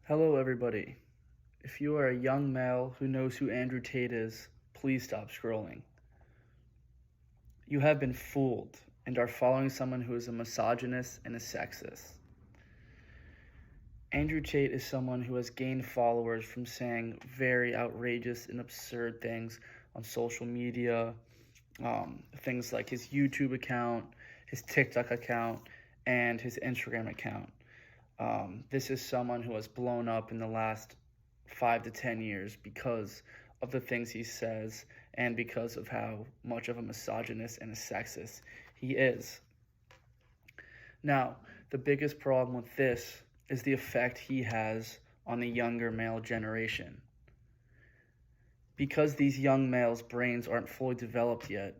Hello, everybody. If you are a young male who knows who Andrew Tate is, please stop scrolling. You have been fooled and are following someone who is a misogynist and a sexist. Andrew Tate is someone who has gained followers from saying very outrageous and absurd things on social media, things like his YouTube account, his TikTok account, and his Instagram account. This is someone who has blown up in the last 5 to 10 years because of the things he says and because of how much of a misogynist and a sexist he is. Now, the biggest problem with this is the effect he has on the younger male generation. Because these young males' brains aren't fully developed yet,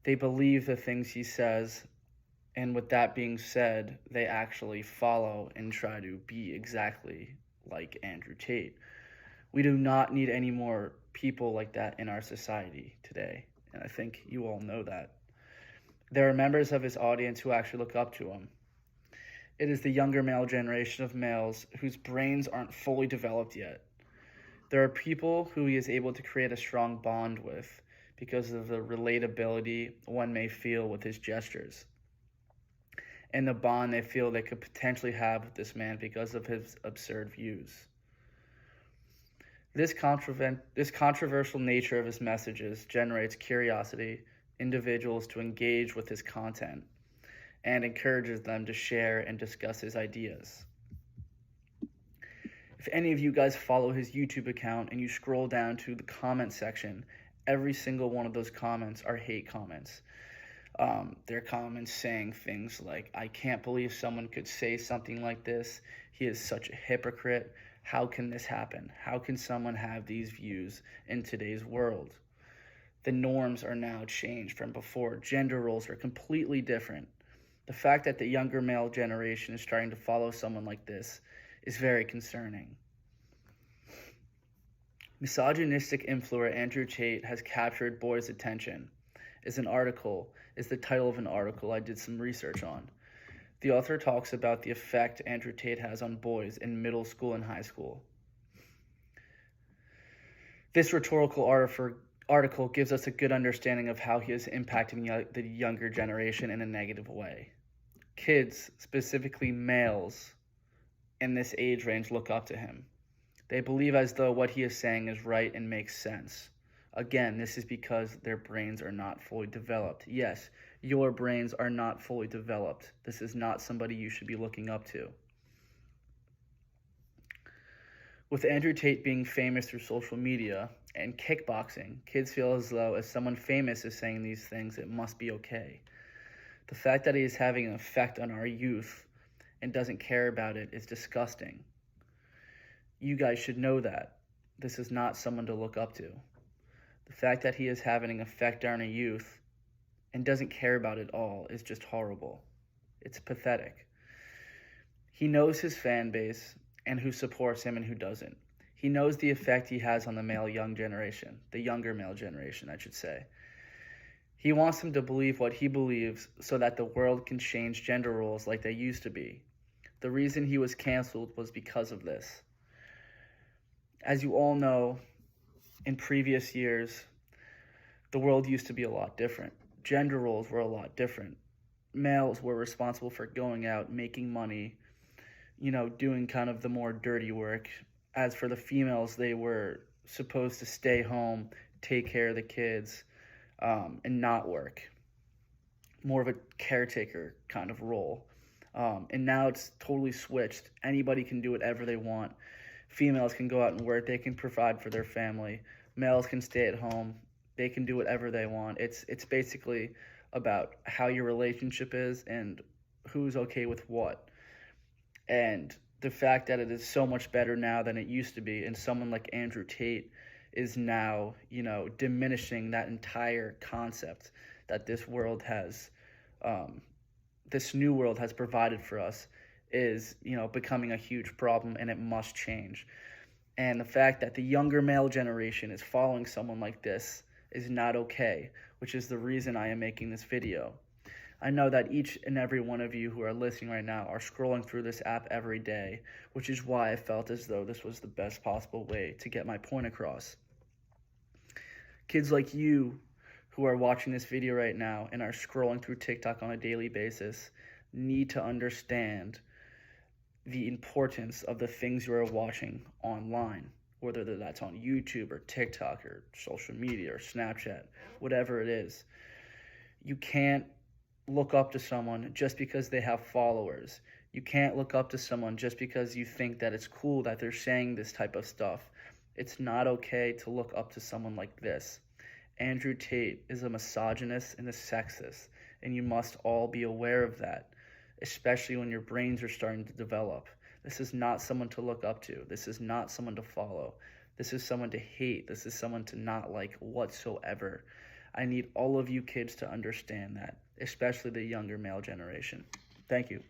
they believe the things he says, and with that being said, they actually follow and try to be exactly like Andrew Tate. We do not need any more people like that in our society today, and I think you all know that. There are members of his audience who actually look up to him. It is the younger male generation of males whose brains aren't fully developed yet. There are people who he is able to create a strong bond with because of the relatability one may feel with his gestures and the bond they feel they could potentially have with this man because of his absurd views. This controversial nature of his messages generates curiosity, individuals to engage with his content, and encourages them to share and discuss his ideas. If any of you guys follow his YouTube account and you scroll down to the comment section, every single one of those comments are hate comments. They're comments saying things like, I can't believe someone could say something like this. He is such a hypocrite. How can this happen? How can someone have these views in today's world? The norms are now changed from before. Gender roles are completely different. The fact that the younger male generation is starting to follow someone like this is very concerning. Misogynistic influencer Andrew Tate has captured boys' attention. Is the title of an article I did some research on. The author talks about the effect Andrew Tate has on boys in middle school and high school. This rhetorical article gives us a good understanding of how he is impacting the younger generation in a negative way. Kids, specifically males, in this age range look up to him. They believe as though what he is saying is right and makes sense. Again, this is because their brains are not fully developed. Yes, your brains are not fully developed. This is not somebody you should be looking up to. With Andrew Tate being famous through social media and kickboxing, kids feel as though if someone famous is saying these things, it must be okay. The fact that he is having an effect on our youth and doesn't care about it is disgusting. You guys should know that. This is not someone to look up to. The fact that he is having an effect on our youth and doesn't care about it all is just horrible. It's pathetic. He knows his fan base and who supports him and who doesn't. He knows the effect he has on the younger male generation, I should say. He wants them to believe what he believes so that the world can change gender roles like they used to be. The reason he was canceled was because of this. As you all know, in previous years, the world used to be a lot different. Gender roles were a lot different. Males were responsible for going out, making money, doing kind of the more dirty work. As for the females, they were supposed to stay home, take care of the kids, and not work. More of a caretaker kind of role. And now it's totally switched. Anybody can do whatever they want. Females can go out and work. They can provide for their family. Males can stay at home. They can do whatever they want. It's basically about how your relationship is and who's okay with what. And the fact that it is so much better now than it used to be, and someone like Andrew Tate is now, diminishing that entire concept that this new world has provided for us is, becoming a huge problem, and it must change. And the fact that the younger male generation is following someone like this is not okay, which is the reason I am making this video. I know that each and every one of you who are listening right now are scrolling through this app every day, which is why I felt as though this was the best possible way to get my point across. Kids like you who are watching this video right now and are scrolling through TikTok on a daily basis need to understand the importance of the things you are watching online, whether that's on YouTube or TikTok or social media or Snapchat, whatever it is. You can't look up to someone just because they have followers. You can't look up to someone just because you think that it's cool that they're saying this type of stuff. It's not okay to look up to someone like this. Andrew Tate is a misogynist and a sexist, and you must all be aware of that, especially when your brains are starting to develop. This is not someone to look up to. This is not someone to follow. This is someone to hate. This is someone to not like whatsoever. I need all of you kids to understand that, especially the younger male generation. Thank you.